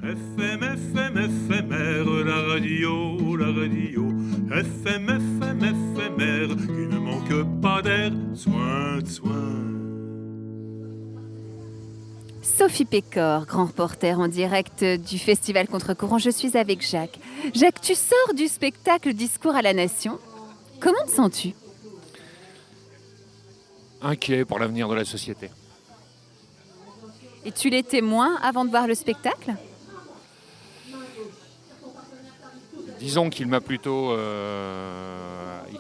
FM, FM, éphémère, la radio, FM, FM, éphémère, qui ne manque pas d'air, soin de soin. Sophie Pécor, grand reporter en direct du Festival Contre-Courant. Je suis avec Jacques. Jacques, tu sors du spectacle Discours à la Nation. Comment te sens-tu ? Inquiet pour l'avenir de la société. Et tu l'étais moins avant de voir le spectacle ? Disons qu'il m'a plutôt...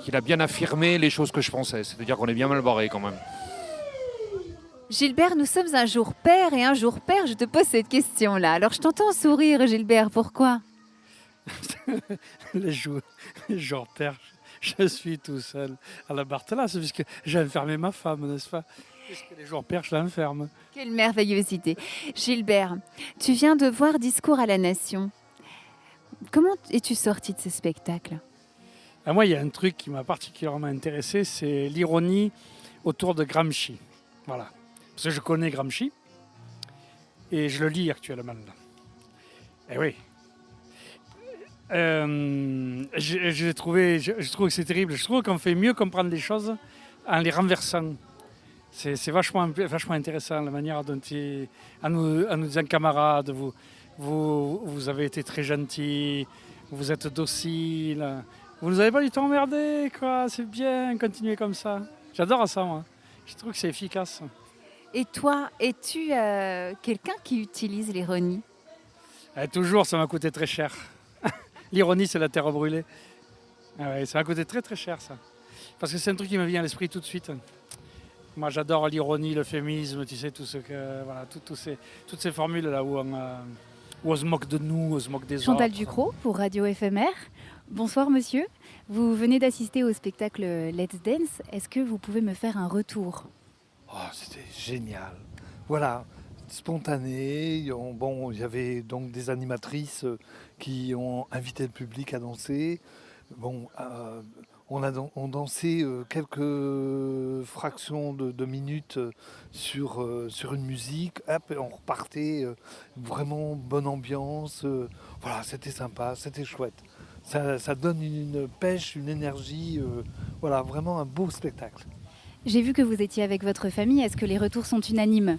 qu'il a bien affirmé les choses que je pensais. C'est-à-dire qu'on est bien mal barré quand même. Gilbert, nous sommes un jour père et un jour père, je te pose cette question-là. Alors je t'entends sourire, Gilbert, pourquoi ? Les jours père, je suis tout seul à la Barthelasse, puisque j'ai enfermé ma femme, n'est-ce pas ? Puisque les jours père, je l'enferme. Quelle merveilleuse idée. Gilbert, tu viens de voir Discours à la Nation. Comment es-tu sorti de ce spectacle ? Moi, il y a un truc qui m'a particulièrement intéressé, c'est l'ironie autour de Gramsci. Voilà. Parce que je connais Gramsci et je le lis actuellement. Et oui. Je trouve que c'est terrible. Je trouve qu'on fait mieux comprendre les choses en les renversant. C'est vachement intéressant la manière dont en nous disant camarades, vous avez été très gentils, vous êtes dociles, vous nous avez pas du tout emmerdé, quoi. C'est bien, continuez comme ça. J'adore ça, moi. Je trouve que c'est efficace. Et toi, es-tu quelqu'un qui utilise l'ironie ? Toujours, ça m'a coûté très cher. L'ironie, c'est la terre brûlée. Ouais, ça m'a coûté très très cher, ça. Parce que c'est un truc qui me vient à l'esprit tout de suite. Moi, j'adore l'ironie, l'euphémisme, tu sais, toutes ces formules-là où on se moque de nous, on se moque des autres. Chantal Ducrot pour Radio FMR. Bonsoir monsieur, vous venez d'assister au spectacle Let's Dance. Est-ce que vous pouvez me faire un retour ? Oh, c'était génial. Voilà, spontané. Il y avait donc des animatrices qui ont invité le public à danser. On dansait quelques fractions de minutes sur une musique. Hop, et on repartait. Vraiment bonne ambiance. Voilà, c'était sympa, c'était chouette. Ça donne une pêche, une énergie. Voilà, vraiment un beau spectacle. J'ai vu que vous étiez avec votre famille. Est-ce que les retours sont unanimes ?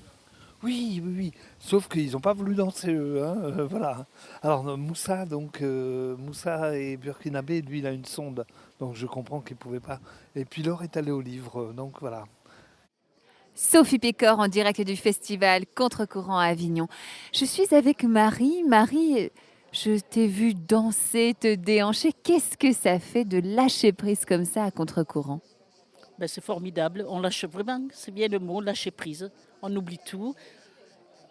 Oui. Sauf qu'ils n'ont pas voulu danser eux. Voilà. Alors Moussa est burkinabé, lui il a une sonde. Donc je comprends qu'il ne pouvait pas. Et puis Laure est allée au livre. Donc voilà. Sophie Pécor en direct du Festival Contre-Courant à Avignon. Je suis avec Marie. Marie, je t'ai vu danser, te déhancher. Qu'est-ce que ça fait de lâcher prise comme ça à Contre-Courant ? C'est formidable, on lâche vraiment, c'est bien le mot, lâcher prise. On oublie tout,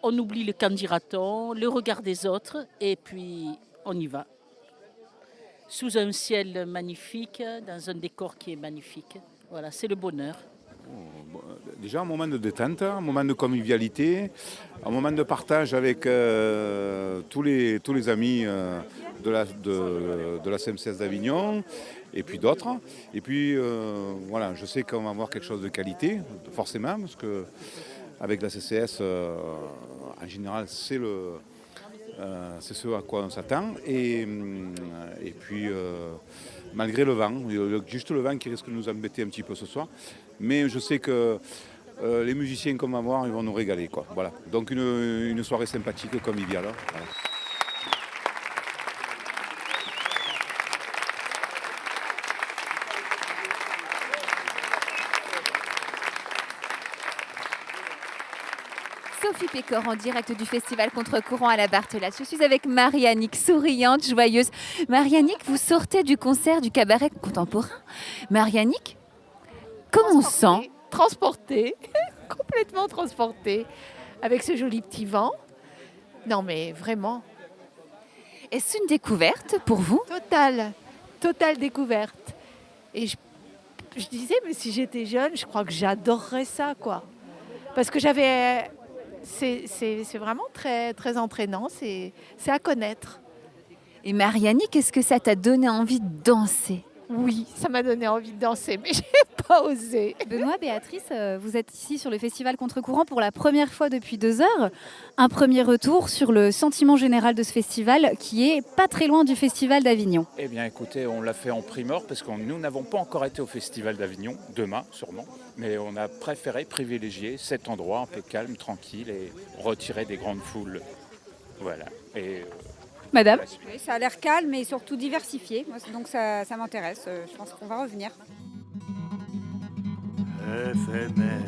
on oublie le qu'en dira-t-on, le regard des autres, et puis on y va. Sous un ciel magnifique, dans un décor qui est magnifique. Voilà, c'est le bonheur. Déjà un moment de détente, un moment de convivialité, un moment de partage avec tous les amis de la CMCS d'Avignon et puis d'autres. Et puis voilà, je sais qu'on va avoir quelque chose de qualité, forcément, parce que avec la CCS, en général, c'est ce à quoi on s'attend. Et puis malgré le vent, juste le vent qui risque de nous embêter un petit peu ce soir. Mais je sais que les musiciens qu'on va voir, ils vont nous régaler, quoi. Voilà. Donc une soirée sympathique, conviviale. Voilà. Sophie Pécor en direct du Festival Contre-Courant à la Barthelasse. Je suis avec Marie-Annick, souriante, joyeuse. Marie-Annick, vous sortez du concert du cabaret contemporain. Marie-Annick, comment on sent ? Transportée, complètement transportée, avec ce joli petit vent. Non mais vraiment. Est-ce une découverte pour vous ? Totale découverte. Et je disais, mais si j'étais jeune, je crois que j'adorerais ça, quoi. Parce que c'est vraiment très, très entraînant, c'est à connaître. Et Marie-Annick, est-ce que ça t'a donné envie de danser ? Oui, ça m'a donné envie de danser, mais j'ai pas osé. Benoît, Béatrice, vous êtes ici sur le festival Contre-courant pour la première fois depuis 2 heures. Un premier retour sur le sentiment général de ce festival qui est pas très loin du festival d'Avignon. Eh bien écoutez, on l'a fait en primeur parce que nous n'avons pas encore été au festival d'Avignon, demain sûrement, mais on a préféré privilégier cet endroit un peu calme, tranquille et retirer des grandes foules. Voilà. Et Madame? Oui, ça a l'air calme et surtout diversifié, donc ça m'intéresse. Je pense qu'on va revenir. Éphémère,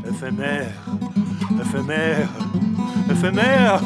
éphémère, éphémère, éphémère.